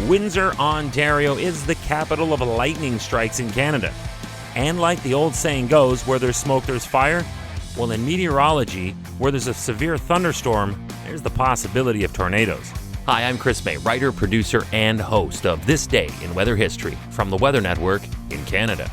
Windsor, Ontario is the capital of lightning strikes in Canada. And like the old saying goes, where there's smoke, there's fire. Well, in meteorology, where there's a severe thunderstorm, there's the possibility of tornadoes. Hi, I'm Chris May, writer, producer, and host of This Day in Weather History from the Weather Network in Canada.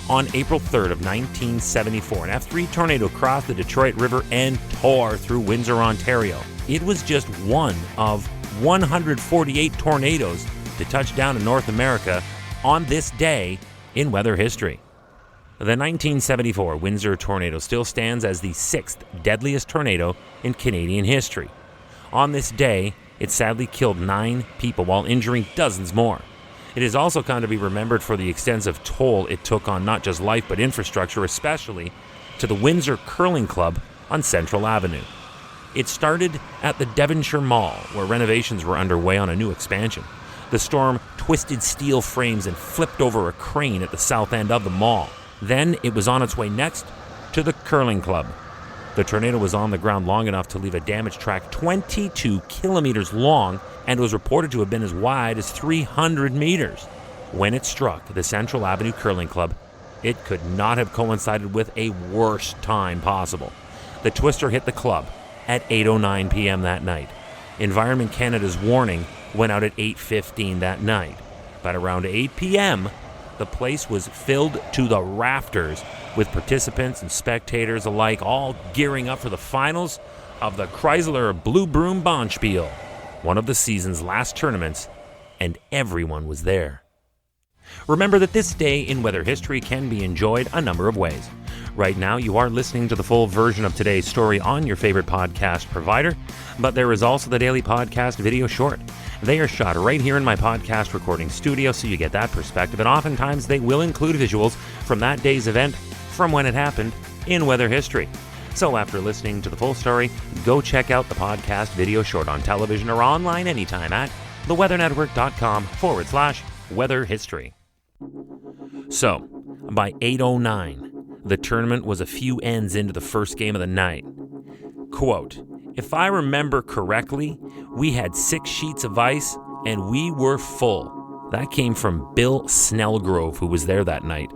On April 3rd of 1974, an F3 tornado crossed the Detroit River and tore through Windsor, Ontario. It was just one of 148 tornadoes to touch down in North America on this day in weather history. The 1974 Windsor tornado still stands as the sixth deadliest tornado in Canadian history. On this day, it sadly killed 9 people while injuring dozens more. It is also come to be remembered for the extensive toll it took on not just life but infrastructure, especially to the Windsor Curling Club on Central Avenue. It started at the Devonshire Mall, where renovations were underway on a new expansion. The storm twisted steel frames and flipped over a crane at the south end of the mall. Then it was on its way next to the Curling Club. The tornado was on the ground long enough to leave a damaged track 22 kilometers long and was reported to have been as wide as 300 meters. When it struck the Central Avenue Curling Club, it could not have coincided with a worse time possible. The twister hit the club at 8:09 p.m. that night. Environment Canada's warning went out at 8:15 that night. But around 8 p.m., the place was filled to the rafters with participants and spectators alike all gearing up for the finals of the Chrysler Blue Broom Bonspiel, one of the season's last tournaments, and everyone was there. Remember that this day in weather history can be enjoyed a number of ways. Right now, you are listening to the full version of today's story on your favorite podcast provider, but there is also the daily podcast video short. They are shot right here in my podcast recording studio, so you get that perspective, and oftentimes they will include visuals from that day's event from when it happened in weather history. So after listening to the full story, go check out the podcast video short on television or online anytime at theweathernetwork.com/weather history. So, by 8:09, the tournament was a few ends into the first game of the night. Quote, "If I remember correctly, we had 6 sheets of ice and we were full." That came from Bill Snellgrove, who was there that night.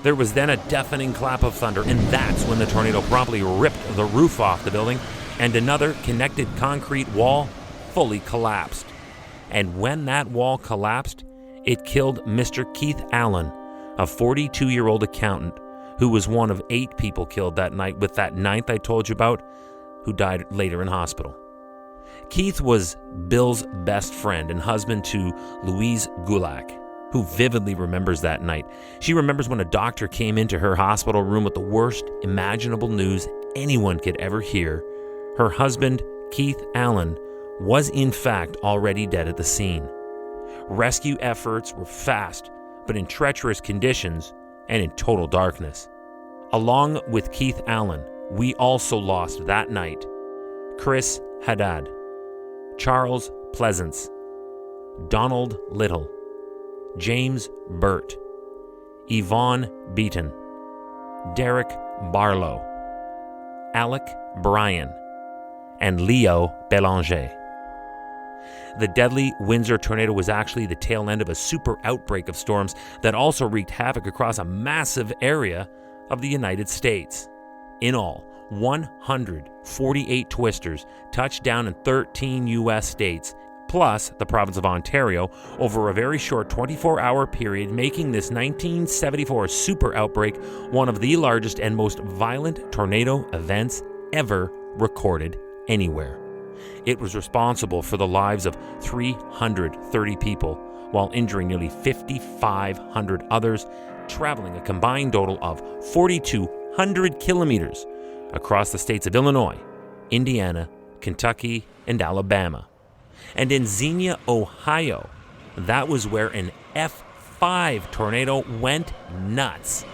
There was then a deafening clap of thunder, and that's when the tornado promptly ripped the roof off the building, and another connected concrete wall fully collapsed. And when that wall collapsed, it killed Mr. Keith Allen, a 42-year-old accountant, who was one of 8 people killed that night, with that 9th I told you about, who died later in hospital. Keith was Bill's best friend and husband to Louise Gulak, who vividly remembers that night. She remembers when a doctor came into her hospital room with the worst imaginable news anyone could ever hear. Her husband, Keith Allen, was in fact already dead at the scene. Rescue efforts were fast, but in treacherous conditions and in total darkness. Along with Keith Allen, we also lost that night Chris Haddad, Charles Pleasance, Donald Little, James Burt, Yvonne Beaton, Derek Barlow, Alec Bryan, and Leo Belanger. The deadly Windsor tornado was actually the tail end of a super outbreak of storms that also wreaked havoc across a massive area of the United States. In all, 148 twisters touched down in 13 U.S. states, plus the province of Ontario, over a very short 24-hour period, making this 1974 super outbreak one of the largest and most violent tornado events ever recorded anywhere. It was responsible for the lives of 330 people, while injuring nearly 5,500 others, traveling a combined total of 4,200 kilometers across the states of Illinois, Indiana, Kentucky, and Alabama. And in Xenia, Ohio, that was where an F5 tornado went nuts.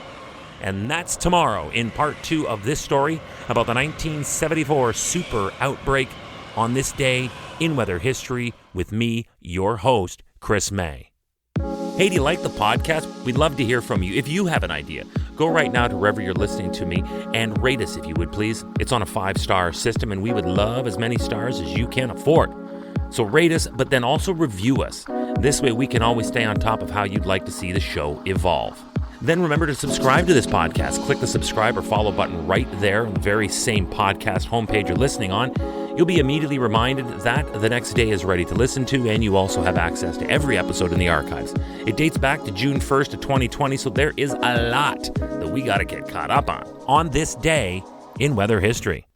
And that's tomorrow in part 2 of this story about the 1974 super outbreak on this day in weather history with me, your host, Chris May. Hey, do you like the podcast? We'd love to hear from you. If you have an idea, go right now to wherever you're listening to me and rate us if you would, please. It's on a 5-star system, and we would love as many stars as you can afford. So rate us, but then also review us. This way we can always stay on top of how you'd like to see the show evolve. Then remember to subscribe to this podcast. Click the subscribe or follow button right there on the very same podcast homepage you're listening on. You'll be immediately reminded that the next day is ready to listen to, and you also have access to every episode in the archives. It dates back to June 1st of 2020, so there is a lot that we got to get caught up on this day in weather history.